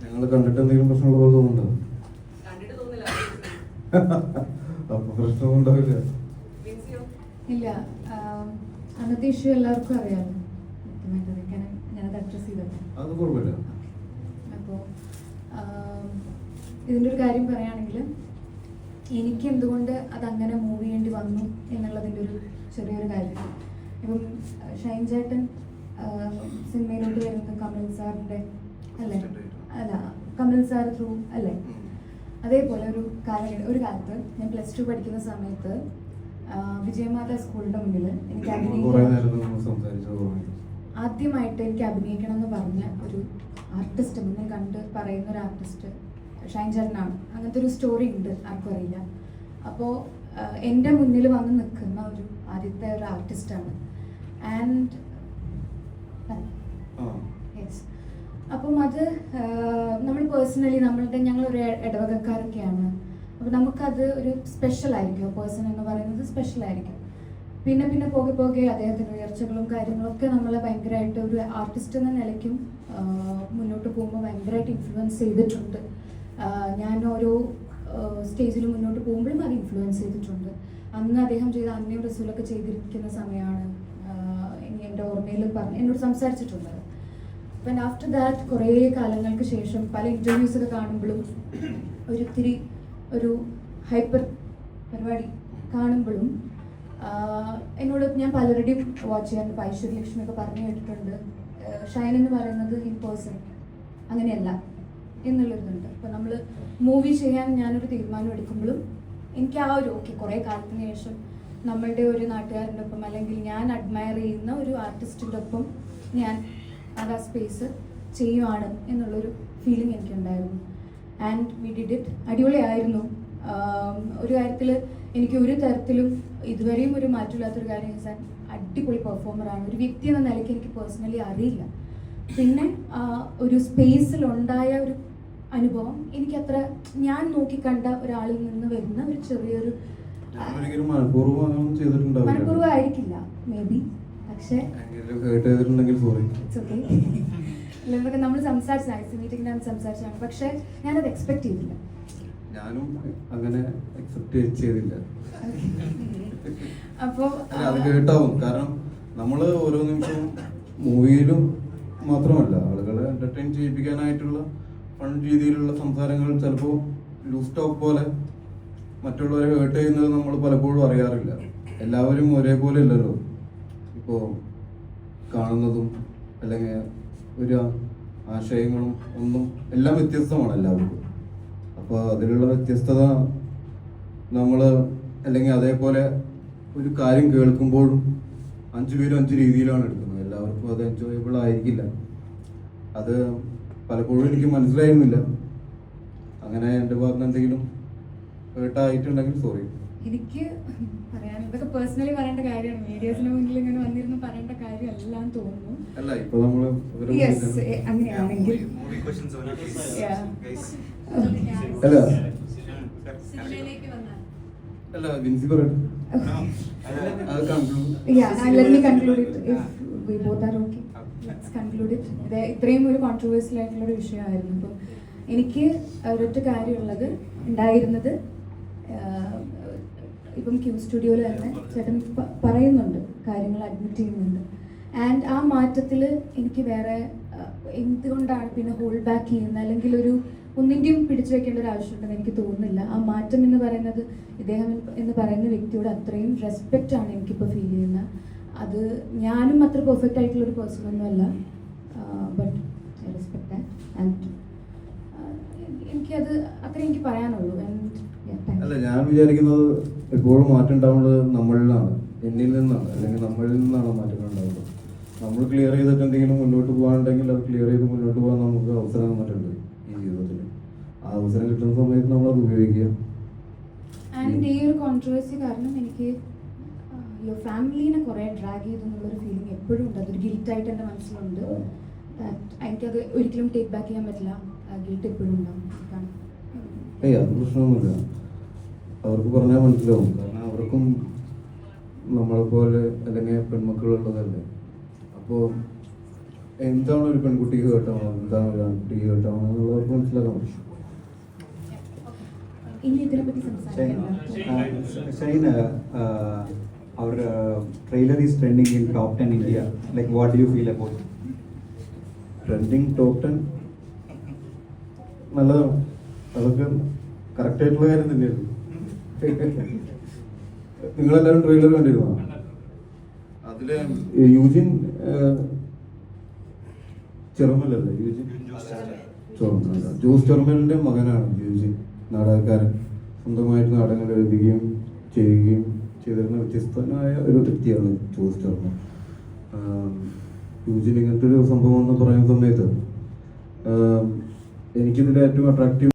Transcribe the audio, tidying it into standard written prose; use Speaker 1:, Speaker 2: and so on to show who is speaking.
Speaker 1: ഞങ്ങൾ കണ്ടിട്ട് എന്തെങ്കിലും പ്രശ്നമുള്ള പോലെ തോന്നുന്നുണ്ടോ? അപ്പൊ പ്രശ്നമൊന്നും ഉണ്ടാവില്ല.
Speaker 2: ഇല്ല, അന്നത്തെ ഇഷ്യൂ എല്ലാവർക്കും അറിയാമല്ലോ. ഞാനത് അഡ്രസ് ചെയ്തത്.
Speaker 1: അത് കുഴപ്പമില്ല.
Speaker 2: അപ്പോൾ ഇതിൻ്റെ ഒരു കാര്യം പറയുകയാണെങ്കിൽ എനിക്ക് എന്തുകൊണ്ട് അതങ്ങനെ മൂവ് ചെയ്യേണ്ടി വന്നു എന്നുള്ളതിൻ്റെ ഒരു ചെറിയൊരു കാര്യം. ഇപ്പം ഷൈൻ ചേട്ടൻ സിനിമയിലോട്ട് വരുന്നത് കമൽ സാറിൻ്റെ അല്ലേ? അല്ല, കമൽ സാർ ത്രൂ അല്ലേ? അതേപോലെ ഒരു കാലത്ത് ഞാൻ +2 പഠിക്കുന്ന സമയത്ത് വിജയമാത സ്കൂളിൻ്റെ മുന്നിൽ എനിക്ക് ആദ്യമായിട്ട് എനിക്ക് അഭിനയിക്കണം എന്ന് പറഞ്ഞ ഒരു ആർട്ടിസ്റ്റ്, മുന്നിൽ കണ്ട് പറയുന്ന ഒരു ആർട്ടിസ്റ്റ് ഷൈൻ ചേട്ടനാണ്. അങ്ങനത്തെ ഒരു സ്റ്റോറി ഉണ്ട്, ആർക്കും അറിയില്ല. അപ്പോൾ എൻ്റെ മുന്നിൽ വന്ന് നിൽക്കുന്ന ഒരു ആദ്യത്തെ ഒരു ആർട്ടിസ്റ്റാണ്. ആൻഡ് യെസ്, അപ്പം അത് നമ്മൾ പേഴ്സണലി ഞങ്ങളൊരു ഇടവകക്കാരൊക്കെയാണ്. അപ്പോൾ നമുക്കത് ഒരു സ്പെഷ്യലായിരിക്കും. പേഴ്സൺ എന്ന് പറയുന്നത് സ്പെഷ്യലായിരിക്കും. പിന്നെ പോകെ അദ്ദേഹത്തിൻ്റെ ഉയർച്ചകളും കാര്യങ്ങളൊക്കെ നമ്മളെ ഭയങ്കരമായിട്ട് ഒരു ആർട്ടിസ്റ്റ് എന്ന നിലയ്ക്കും മുന്നോട്ട് പോകുമ്പോൾ ഭയങ്കരമായിട്ട് ഇൻഫ്ലുവൻസ് ചെയ്തിട്ടുണ്ട്. ഞാൻ ഓരോ സ്റ്റേജിൽ മുന്നോട്ട് പോകുമ്പോഴും അത് ഇൻഫ്ലുവൻസ് ചെയ്തിട്ടുണ്ട്. അന്ന് അദ്ദേഹം ചെയ്ത അന്നയും റസൂലൊക്കെ ചെയ്തിരിക്കുന്ന സമയമാണ് എൻ്റെ ഓർമ്മയിൽ എന്നോട് സംസാരിച്ചിട്ടുള്ളത്. അപ്പം ആഫ്റ്റർ ദാറ്റ് കുറേ കാലങ്ങൾക്ക് ശേഷം പല ഇൻ്റർവ്യൂസൊക്കെ കാണുമ്പോഴും ഒരിത്തിരി ഒരു ഹൈപ്പർ പരിപാടി കാണുമ്പോഴും എന്നോട് ഞാൻ പലരുടെയും വാച്ച് ചെയ്യാറുണ്ട്. ഐശ്വര്യലക്ഷ്മി ഒക്കെ പറഞ്ഞു കേട്ടിട്ടുണ്ട്, ഷൈൻ എന്ന് പറയുന്നത് ഇൻ പേഴ്സൺ അങ്ങനെയല്ല എന്നുള്ളൊരിതുണ്ട്. അപ്പോൾ നമ്മൾ മൂവി ചെയ്യാൻ ഞാനൊരു തീരുമാനം എടുക്കുമ്പോഴും എനിക്ക് ആ ഒരു കുറേ കാലത്തിന് ശേഷം നമ്മളുടെ ഒരു നാട്ടുകാരൻ്റെ ഒപ്പം അല്ലെങ്കിൽ ഞാൻ അഡ്മയർ ചെയ്യുന്ന ഒരു ആർട്ടിസ്റ്റിൻ്റെ ഒപ്പം ഞാൻ അത് ആ സ്പേസ് ചെയ്യുവാണ് എന്നുള്ളൊരു ഫീലിംഗ് എനിക്കുണ്ടായിരുന്നു. And we did it. അടിപൊളിയായിരുന്നു. ഒരു കാര്യത്തിൽ എനിക്ക് ഒരു തരത്തിലും ഇതുവരെയും ഒരു മാറ്റമില്ലാത്തൊരു കാര്യം വെച്ചാൽ അടിപൊളി പെർഫോമറാണ്. ഒരു വ്യക്തി എന്ന നിലയ്ക്ക് എനിക്ക് പേഴ്സണലി അറിയില്ല. പിന്നെ ഒരു സ്പേസിലുണ്ടായ ഒരു അനുഭവം എനിക്കത്ര ഞാൻ നോക്കിക്കണ്ട ഒരാളിൽ നിന്ന് വരുന്ന ഒരു ചെറിയൊരു മനഃപൂർവ്വമായിരിക്കില്ല മേ ബി, പക്ഷേ നമ്മൾ സംസാരിച്ചതാണ്. പക്ഷെ ഞാനത് എക്സ്പെക്ട് ചെയ്തില്ല.
Speaker 1: ഞാനും അങ്ങനെ അക്സെപ്റ്റ് ചെയ്തില്ല.
Speaker 2: അപ്പോ
Speaker 1: അത് കേട്ടാവും. കാരണം നമ്മൾ ഓരോ നിമിഷവും മൂവിയിലും മാത്രമല്ല ആളുകളെ എന്റർടൈൻ ചെയ്യിപ്പിക്കാനായിട്ടുള്ള ഫൺ രീതിയിലുള്ള സംസാരങ്ങൾ ചിലപ്പോൾ ലൂസ് ടോക്ക് പോലെ മറ്റുള്ളവരെ ഹേർട്ട് ചെയ്യുന്നത് നമ്മൾ പലപ്പോഴും അറിയാറില്ല. എല്ലാവരും ഒരേപോലെ അല്ലല്ലോ ഇപ്പോൾ കാണുന്നതും, അല്ലെങ്കിൽ ഒരു ആശയങ്ങളും ഒന്നും എല്ലാം വ്യത്യസ്തമാണ് എല്ലാവർക്കും. അപ്പോൾ അതിലുള്ള വ്യത്യസ്തത നമ്മൾ അല്ലെങ്കിൽ അതേപോലെ ഒരു കാര്യം കേൾക്കുമ്പോഴും 5 പേരും 5 രീതിയിലാണ് എടുക്കുന്നത്. എല്ലാവർക്കും അത് എൻജോയബിൾ ആയിരിക്കില്ല. അത് പലപ്പോഴും എനിക്ക് മനസ്സിലായിരുന്നില്ല. അങ്ങനെ എൻ്റെ ഭാഗത്ത് എന്തെങ്കിലും ഹേർട്ടായിട്ടുണ്ടെങ്കിൽ സോറി.
Speaker 2: എനിക്ക് പറയാൻ ഇതൊക്കെ പേഴ്സണലി പറയേണ്ട കാര്യമാണ്. മീഡിയസിന് മുന്നിൽ ഇങ്ങനെ വന്നിരുന്ന് പറയേണ്ട കാര്യമല്ല എന്ന് തോന്നുന്നു.
Speaker 1: അല്ല, ഇപ്പൊ നമ്മള്
Speaker 2: അങ്ങനെയാണെങ്കിൽ
Speaker 1: അല്ല വിൻസി പറയട്ടെ.
Speaker 2: ഇത്രയും ഒരു കോൺട്രവേഴ്സ്യൽ ആയിട്ടുള്ള ഒരു വിഷയമായിരുന്നു. അപ്പം എനിക്ക് ഒരൊറ്റ കാര്യമുള്ളത് ഉണ്ടായിരുന്നത്, ഇപ്പം ക്യൂ സ്റ്റുഡിയോയിൽ തന്നെ ചേട്ടൻ പറയുന്നുണ്ട്, കാര്യങ്ങൾ അഡ്മിറ്റ് ചെയ്യുന്നുണ്ട്. ആൻഡ് ആ മാറ്റത്തിൽ എനിക്ക് വേറെ എന്തുകൊണ്ടാണ് പിന്നെ ഹോൾഡ് ബാക്ക് ചെയ്യുന്നത്, അല്ലെങ്കിൽ ഒന്നിൻ്റെയും പിടിച്ചു വെക്കേണ്ട ഒരു ആവശ്യമുണ്ടെന്ന് എനിക്ക് തോന്നുന്നില്ല. ആ മാറ്റം എന്ന് പറയുന്നത് ഇദ്ദേഹം എന്ന് പറയുന്ന വ്യക്തിയോട് അത്രയും റെസ്പെക്റ്റ് ആണ് എനിക്കിപ്പോൾ ഫീൽ ചെയ്യുന്നത്. അത് ഞാനും അത്ര പെർഫെക്റ്റ് ആയിട്ടുള്ളൊരു പേഴ്സൺ ഒന്നുമല്ല, but I respect that. And എനിക്കത് അത്രേ എനിക്ക് പറയാനുള്ളൂ.
Speaker 1: അല്ല, ഞാൻ വിചാരിക്കുന്നത് എപ്പോഴും മാറ്റം ഉണ്ടാവുന്നത് നമ്മളിലാണ്, എന്നിൽ നിന്നാണ്, അല്ലെങ്കിൽ നമ്മളിൽ നിന്നാണ് മാറ്റങ്ങൾ ഉണ്ടാവുന്നത്. നമ്മൾ ക്ലിയർ ചെയ്തിട്ട് എന്തെങ്കിലും മുന്നോട്ട് പോകാനുണ്ടെങ്കിൽ അത് ക്ലിയർ ചെയ്ത് മുന്നോട്ട് പോകാൻ നമുക്ക് അവസരം മറ്റുണ്ട് ഈ ജീവിതത്തിൽ. ആ അവസരം കിട്ടുന്ന സമയത്ത് നമ്മളത് ഉപയോഗിക്കുക.
Speaker 2: ആൻഡ് ഈ ഒരു കോൺട്രവേഴ്സി കാരണം എനിക്ക് ഫാമിലീനെ കുറേ ഡ്രാഗ് ചെയ്തു എന്നുള്ളൊരു ഫീലിംഗ് എപ്പോഴും ഉണ്ട്. അതൊരു ഗിൽറ്റായിട്ട് എൻ്റെ മനസ്സിലുണ്ട്. എനിക്കത് ഒരിക്കലും ടേക്ക് ബാക്ക് ചെയ്യാൻ പറ്റില്ല. ഗിൽറ്റ് എപ്പോഴും ഉണ്ടാവും.
Speaker 1: അത് പ്രശ്നമൊന്നുമില്ല, അവർക്ക് പറഞ്ഞാൽ മനസ്സിലാവും. കാരണം അവർക്കും നമ്മളെ പോലെ അല്ലെങ്കിൽ പെൺമക്കളുള്ളതല്ലേ. അപ്പോൾ എന്താണ് ഒരു പെൺകുട്ടിക്ക് കേട്ടാണോ, എന്താണ് ഒരു ആൺകുട്ടിക്ക് കേട്ടാണോ എന്നുള്ളവർക്ക് മനസ്സിലാക്കാൻ പറ്റും.
Speaker 2: ഇനി ഇതിനെപ്പറ്റി സംസാരിക്കാം.
Speaker 3: Shaheen, our trailer is trending in top 10 India. Like, what do you feel about it?
Speaker 1: Trending top 10 നല്ലതാണ്. അതൊക്കെ കറക്റ്റ് ആയിട്ടുള്ള കാര്യം തന്നെയാണ്. നിങ്ങളെല്ലാവരും ട്രെയിലർ കണ്ടിരുന്നോ? അതില് യൂജിൻ ചെറുമലല്ലേ, യൂജിൻ ജോസ് ചെറുമലിന്റെ മകനാണ് യൂജിൻ, നാടകക്കാരൻ. സ്വന്തമായിട്ട് നാടകങ്ങൾ എഴുതുകയും ചെയ്യുകയും ചെയ്തിരുന്ന വ്യത്യസ്തനായ ഒരു വ്യക്തിയാണ് ജോസ് ചെറുമൽ. യൂജിൻ ഇങ്ങനത്തെ ഒരു സംഭവം എന്ന് പറയുന്ന സമയത്ത് എനിക്കിതിൽ ഏറ്റവും അട്രാക്റ്റീവ്